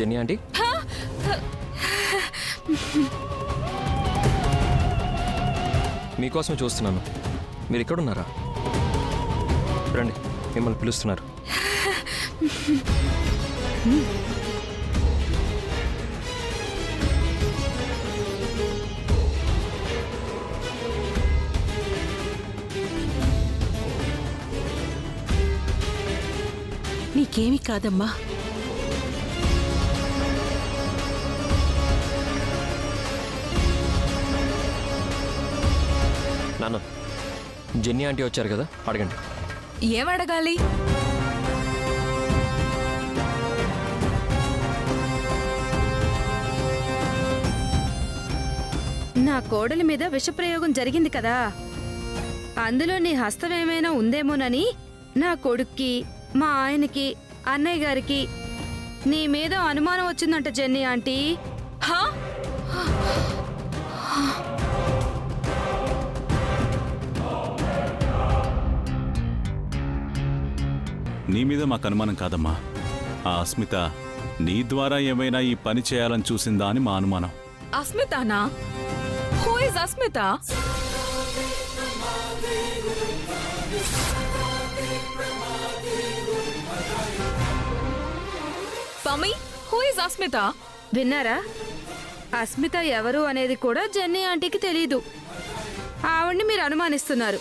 Jenny aunty, మీకోసమే చూస్తున్నాను. మీరు ఎక్కడున్నారా? రండి, మిమ్మల్ని పిలుస్తున్నారు. నీకేమీ కాదమ్మా. నాన్న, జెన్నీ ఆంటీ వచ్చారు కదా, అడగండి. ఏమడగాలి? నా కోడలి మీద విషప్రయోగం జరిగింది కదా, అందులో నీ హస్తం ఏమైనా ఉందేమోనని నా కొడుక్కి, మా ఆయనకి, అన్నయ్య గారికి నీ మీద అనుమానం వచ్చిందంట జెన్నీ ఆంటీ. హా? నీ మీద మాకు అనుమానం కాదమ్మా. ఆ అస్మిత నీ ద్వారా ఏమైనా ఈ పని చేయాలని చూసిందా అని మా అనుమానం. అస్మితానా? Who is Asmita? Pammi, who is Asmita? విన్నారా? అస్మిత ఎవరు అనేది కూడా జెన్నీ ఆంటీకి తెలీదు. ఆవిడ్ని మీరు అనుమానిస్తున్నారు.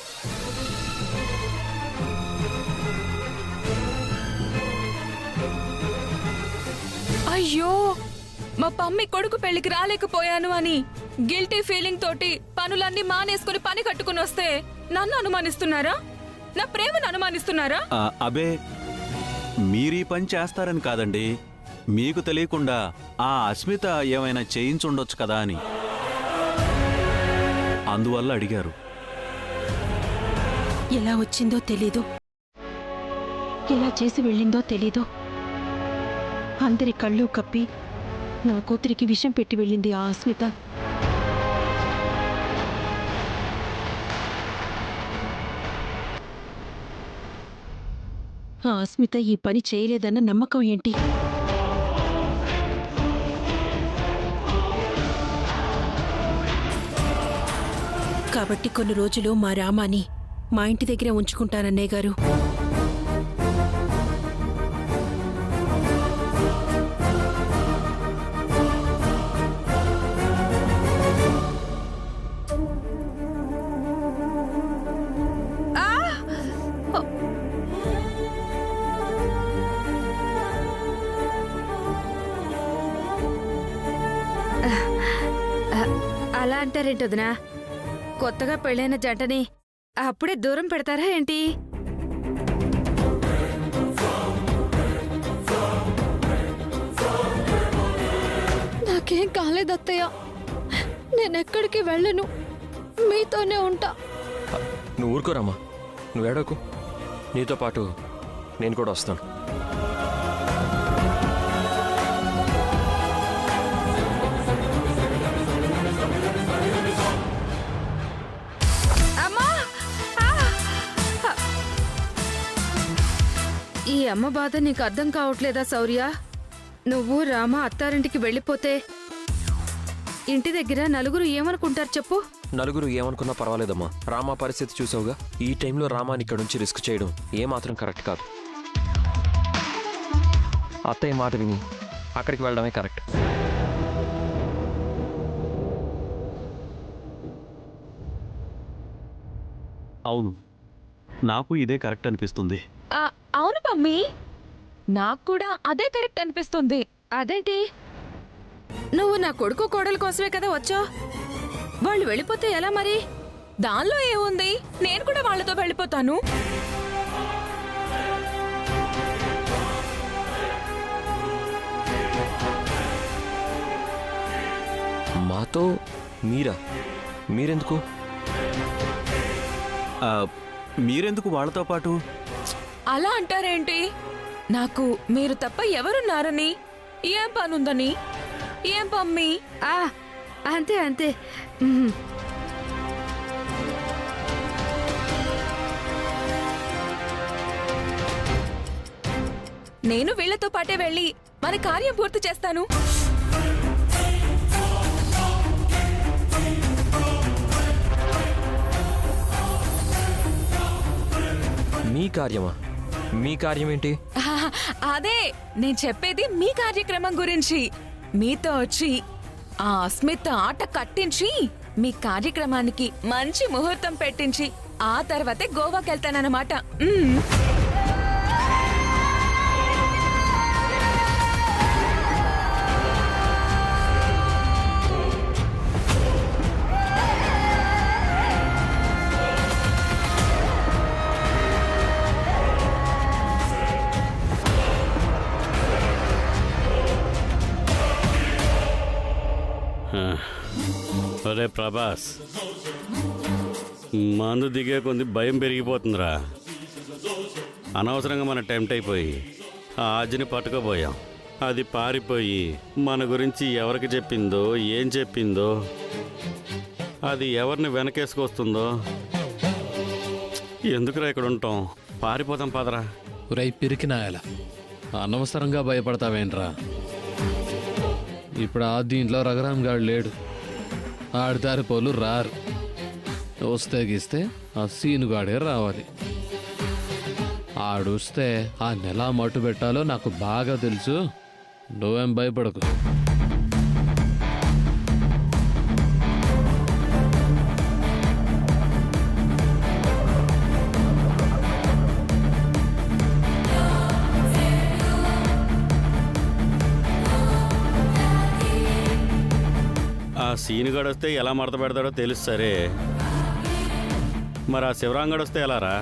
అయ్యో, మా పమ్మి కొడుకు పెళ్లికి రాలేకపోయాను అని గిల్టీ ఫీలింగ్ తోటి పనులన్నీ మానేసుకుని పని కట్టుకుని వస్తే నన్ను అనుమానిస్తున్నారా? నా ప్రేమను అనుమానిస్తున్నారా? అబే, మీరీ పని చేస్తారని కాదండి, మీకు తెలియకుండా ఆ అస్మిత ఏమైనా చేయించుండొచ్చు కదా అని అందువల్ల అడిగారు. ఎలా వచ్చిందో తెలీదు, ఎలా చేసి వెళ్ళిందో తెలీదు. అందరి కళ్ళు కప్పి నా కూతురికి విషం పెట్టి వెళ్ళింది ఆ అస్మిత. ఆ అస్మిత ఈ పని చేయలేదన్న నమ్మకం ఏంటి? కాబట్టి కొన్ని రోజులు మా రామాని మా ఇంటి దగ్గరే ఉంచుకుంటానన్నయ్య గారు. అలా అంటారేంటి వదినా? కొత్తగా పెళ్ళైన జంటని అప్పుడే దూరం పెడతారా ఏంటి? నాకేం కాలేదత్తయ్య, నేనెక్కడికి వెళ్ళను, మీతోనే ఉంటా. నువ్వు ఊరుకోరమ్మా, నువ్వు ఏడవకు. నీతో పాటు నేను కూడా వస్తాను. ఈ అమ్మ బాధ నీకు అర్థం కావట్లేదా శౌర్య? నువ్వు రామ అత్తారింటికి వెళ్ళిపోతే ఇంటి దగ్గర నలుగురు ఏమనుకుంటారు చెప్పు? నలుగురు ఏమనుకున్నా పర్వాలేదమ్మా. రామా పరిస్థితి చూసావుగా. ఈ టైంలో రామాని ఇక్కడ నుంచి రిస్క్ చేయడం ఏమాత్రం కరెక్ట్ కాదు. అత్తయ్య మాట విని అక్కడికి వెళ్ళడమే కరెక్ట్. అవును, నాకు ఇదే కరెక్ట్ అనిపిస్తుంది. అవును పమ్మి, నాకు కూడా అదే కరెక్ట్ అనిపిస్తుంది. అదేంటి? నువ్వు నా కొడుకు కోడల కోసమే కదా వచ్చావు. వాళ్ళు వెళ్ళిపోతే ఎలా మరి? దానిలో ఏముంది, నేను కూడా వాళ్ళతో వెళ్ళిపోతాను. మాతో మీరా? మీరెందుకు? మీరెందుకు వాళ్ళతో పాటు? అలా అంటారేంటి? నాకు మీరు తప్ప ఎవరున్నారని, ఏం పనుందని. ఏం పమ్మి? అంతే అంతే. నేను వీళ్లతో పాటే వెళ్ళి మన కార్యం పూర్తి చేస్తాను. మీ కార్యమా? మీ కార్యం ఏంటి? ఆహా, అదే నేను చెప్పేది మీ కార్యక్రమం గురించి. మీతో వచ్చి ఆ అస్మిత ఆట కట్టించి మీ కార్యక్రమానికి మంచి ముహూర్తం పెట్టించి ఆ తర్వాతే గోవాకి వెళ్తానన్నమాట. ఒరే ప్రభాస్, మందు దిగే కొంది భయం పెరిగిపోతుందిరా. అనవసరంగా మన టెంప్ట్ అయిపోయి ఆ ఆజ్ని పట్టుకోబోయాం. అది పారిపోయి మన గురించి ఎవరికి చెప్పిందో, ఏం చెప్పిందో, అది ఎవరిని వెనకేసుకొస్తుందో. ఎందుకురా ఇక్కడ ఉంటాం, పారిపోతాం పదరా. రై పిరికినాయాల అనవసరంగా భయపడతావేంట్రా? ఇప్పుడు ఆ దీంట్లో రఘురామ్ గారు లేడు, ఆడిదారి పోలు రారు. వస్తే గీస్తే ఆ సీనుగాడే రావాలి. ఆడొస్తే ఆ నెల మట్టు పెట్టాలో నాకు బాగా తెలుసు. నువ్వేం భయపడకు. ఆ సీనుగాడు వస్తే ఎలా మడత పెడతాడో తెలుసు సరే, మరి ఆ శివరాంగడు వస్తే ఎలారా?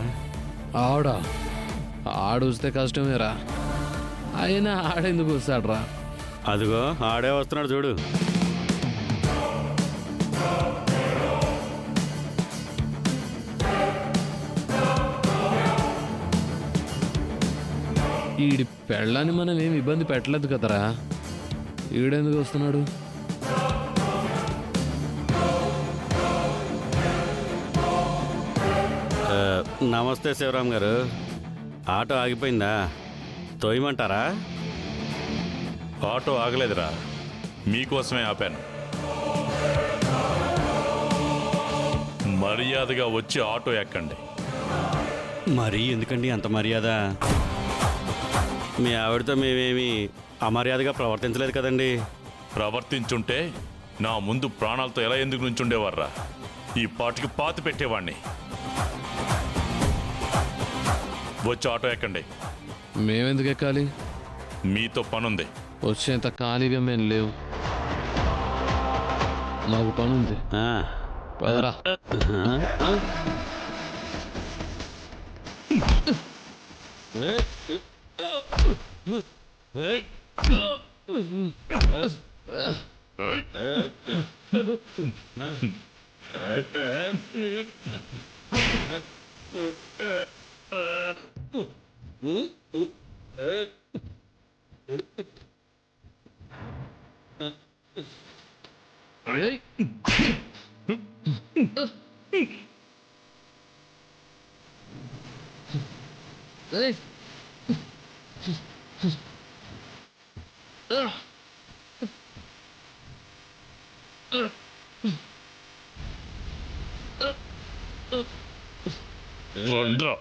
ఆడొస్తే కష్టమేరా. అయినా ఆడెందుకు వస్తాడ్రా? అదిగో ఆడే వస్తున్నాడు చూడు. ఈడి పెళ్ళాన్ని మనం ఏమి ఇబ్బంది పెట్టలేదు కదరా, ఈడెందుకు వస్తున్నాడు? నమస్తే శివరాం గారు, ఆటో ఆగిపోయిందా? తోయమంటారా? ఆటో ఆగలేదురా, మీకోసమే ఆపాను. మర్యాదగా వచ్చి ఆటో ఎక్కండి. మరీ ఎందుకండి అంత మర్యాద? మీ ఆవిడతో మేమేమి అమర్యాదగా ప్రవర్తించలేదు కదండి. ప్రవర్తించుంటే నా ముందు ప్రాణాలతో ఎలా ఎందుకు నుంచుండేవారా? ఈ పాటికి పాతి పెట్టేవాణ్ణి. వచ్చి ఆటో ఎక్కండి. మేమెందుకు ఎక్కాలి? మీతో పనుంది. వచ్చేంత ఖాళీగా మేము లేవు, నాకు పనుంది. పదరా. రండ్రా.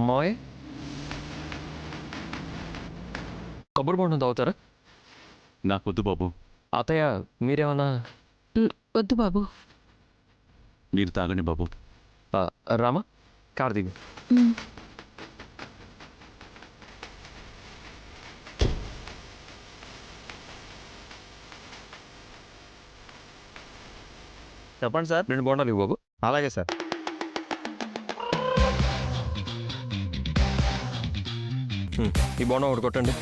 మాయ్ కొబ్బరి బొండం తాగుతారా? నాకొద్దు బాబు, అత్తయ్య మీరేమన్నా? వద్దు బాబు. మీరు తాగండి బాబు. రామా కార్ దిగు. చెప్పండి సార్. 2 బొండాలు ఇవ్వు బాబు. అలాగే సార్. ఈ బొండం ఒకటి కొట్టండి.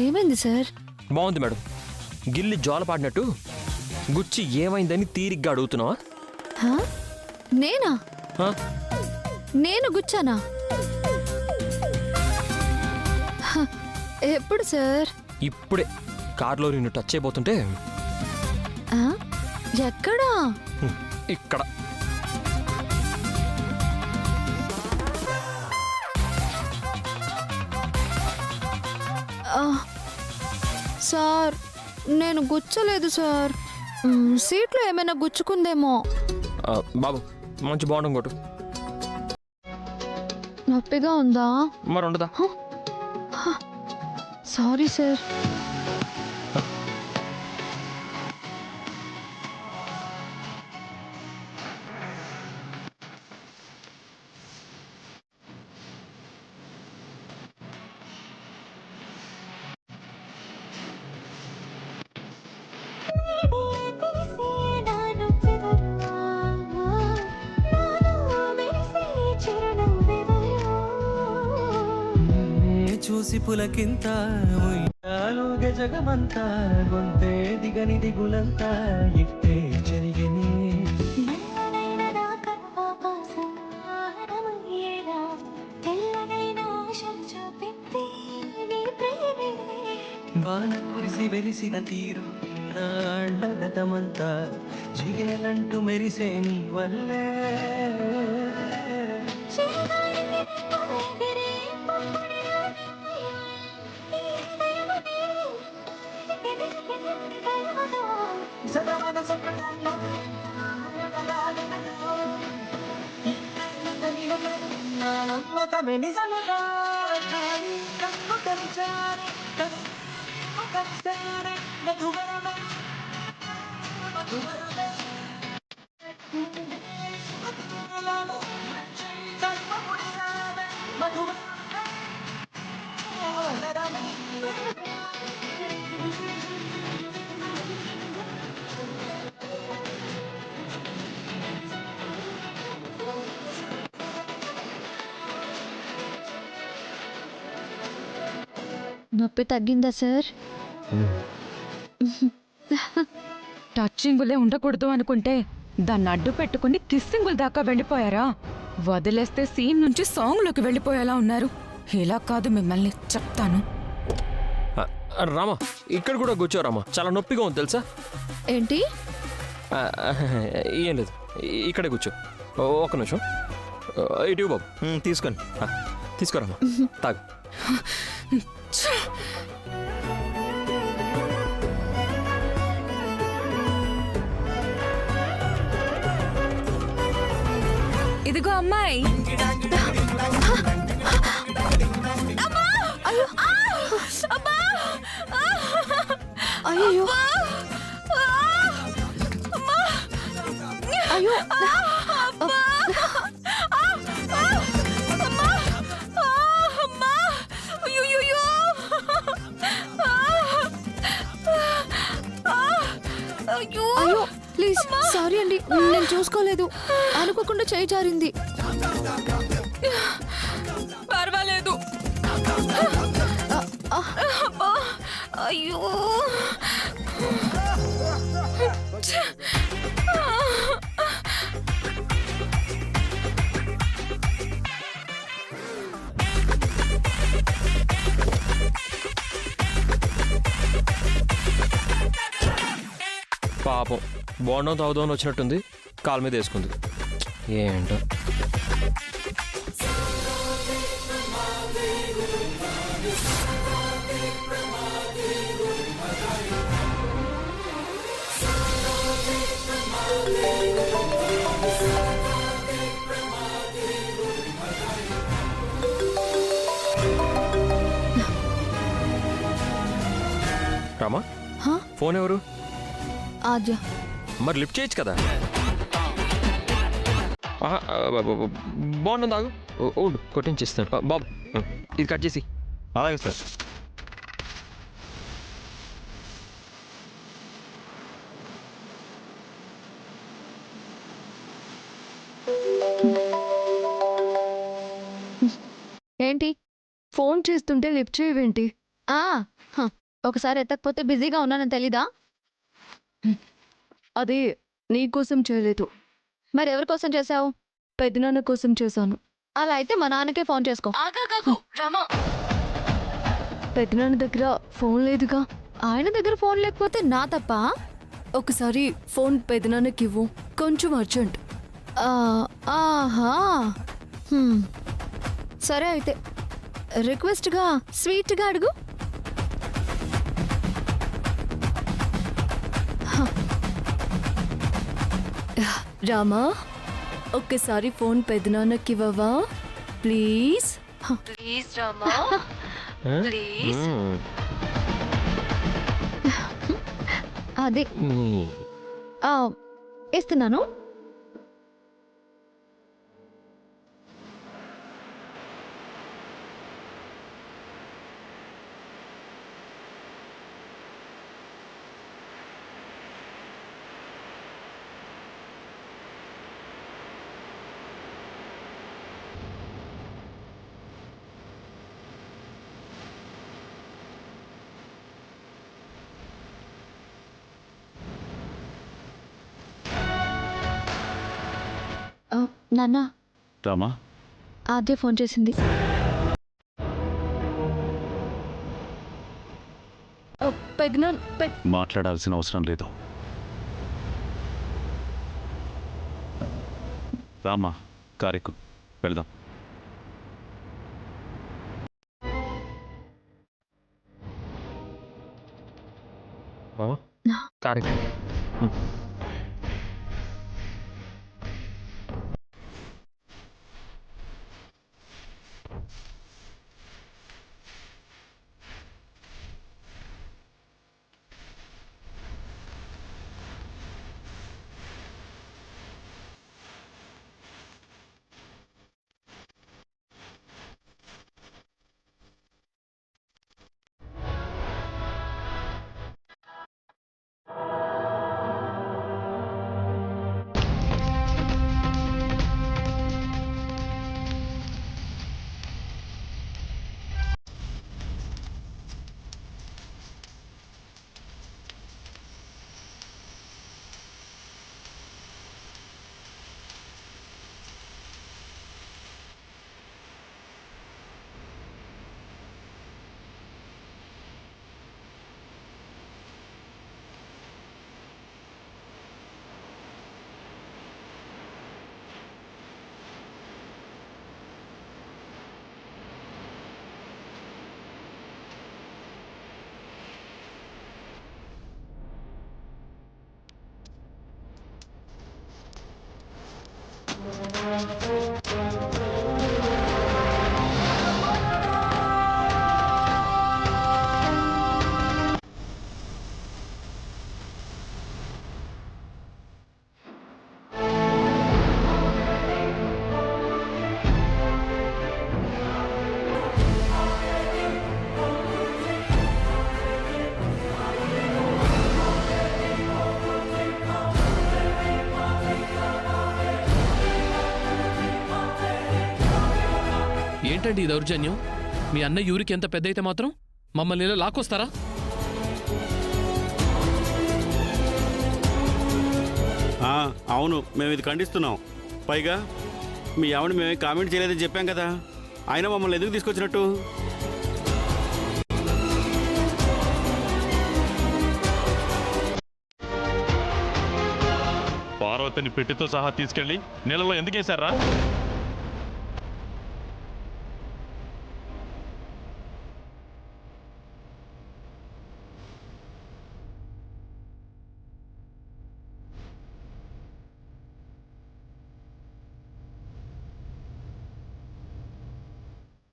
ఏమైంది సార్? బాగుంది మేడం. గిల్లి జోల పాడినట్టు గుచ్చి ఏమైందని తీరిగ్గా అడుగుతున్నావా? హా? నేనా? ఆ? నేను గుచ్చానా? హ, ఎప్పుడు సార్? ఇప్పుడే కార్లో నిన్ను టచ్ అయిపోతుంటే ఆ? ఎక్కడా? ఇక్కడ. ఆ, సార్ నేను గుచ్చలేదు సార్. సీట్లో ఏమైనా గుచ్చుకుందేమో. బాబు మంచి బొండం కొట్టు. నొప్పిగా ఉందా? మరి ఉండదా? Sorry sir. చూసి పులకింత జగమంతా గొంతే దిగని దిగులంతా ఇట్టే జరిగిని వాన కురిసి వెలిసిన తీరు గతమంతా జిగేలంటూ మెరిసే నీ వల్లే నొప్పి తగ్గిందా సార్? టచ్చింగులే ఉండకూడదు అనుకుంటే దాన్ని అడ్డు పెట్టుకుని కిస్సింగుల దాకా వెళ్ళిపోయారా? వదిలేస్తే సీన్ నుంచి సాంగ్లోకి వెళ్ళిపోయేలా ఉన్నారు. ఇలా కాదు మిమ్మల్ని చెప్తాను. రామా ఇక్కడ కూడా కూర్చో రామా, చాలా నొప్పిగా ఉంది తెలుసా? ఏంటి? ఏం లేదు, ఇక్కడే కూర్చో. ఒక నిమిషం ఇటు బాబు. తీసుకొని తీసుకోరామా, తాగు. ఇదిగో అమ్మాయి. అయ్యో అయ్యో అయ్యో ప్లీజ్ సారీ అండి, నేను చూసుకోలేదు, అనుకోకుండా చేయి జారింది. పర్వాలేదు. అయ్యో పాపం బోండం తాగుదామని వచ్చినట్టుంది, కాలు మీద వేసుకుంది. ఏంటో Thank you. రామా హా? ఫోన్ ఎవరు? ఆద్య. మరి లిఫ్ట్ చేయొచ్చు కదా. బాగుంది ఆగు. ఓడు కొట్టించేస్తాను. బాబు ఇది కట్ చేసి. అలాగే సార్. ఏంటి ఫోన్ చేస్తుంటే లిఫ్ట్ చేయవేంటి? ఒకసారి ఎత్తకపోతే బిజీగా ఉన్నానని తెలీదా? అది నీకోసం చేయలేదు. మరి ఎవరి కోసం చేసావు? పెద్దనాన్న కోసం చేశాను. అలా అయితే మా నాన్నకే ఫోన్ చేసుకో. పెద్దనాన్న దగ్గర ఫోన్ లేదుగా. ఆయన దగ్గర ఫోన్ లేకపోతే నా తప్ప? ఒకసారి ఫోన్ పెద్దనాన్నకి ఇవ్వు, కొంచెం అర్జెంట్. ఆహా, సరే అయితే రిక్వెస్ట్గా స్వీట్గా అడుగు. రామా, ఒక్కసారి ఫోన్ పెద్దనాన్నకి ఇవ్వవా ప్లీజ్? Please Rama, please. అదే ఇస్తున్నాను. నాన్న, రామా, ఆద్య ఫోన్ చేసింది. మాట్లాడాల్సిన అవసరం లేదు. రామా, కారెక్కు వెళ్దాం. కార్యక్రమం ఏంటండి ఈ దౌర్జన్యం? మీ అన్నయ్య ఊరికి ఎంత పెద్ద అయితే మాత్రం మమ్మల్ని ఇలా లాక్కొస్తారా? అవును, మేము ఇది ఖండిస్తున్నాం. పైగా మీ ఆవిడ మేమే కామెంట్ చేయలేదని చెప్పాం కదా, ఆయన మమ్మల్ని ఎందుకు తీసుకొచ్చినట్టు? పార్వతిని పెట్టితో సహా తీసుకెళ్ళి నీళ్ళలో ఎందుకు వేశారా?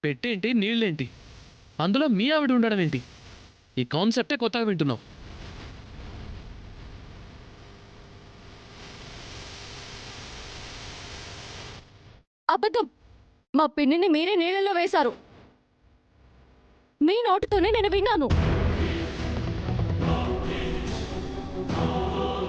పెట్టేంటి, నీళ్ళేంటి, అందులో మీ ఆవిడ ఉండడం ఏంటి? ఈ కాన్సెప్టే కొత్తగా వింటున్నావు. అబద్ధం. మా పిన్నిని మీరే నీళ్ళలో వేశారు. మీ నోటితోనే నేను విన్నాను.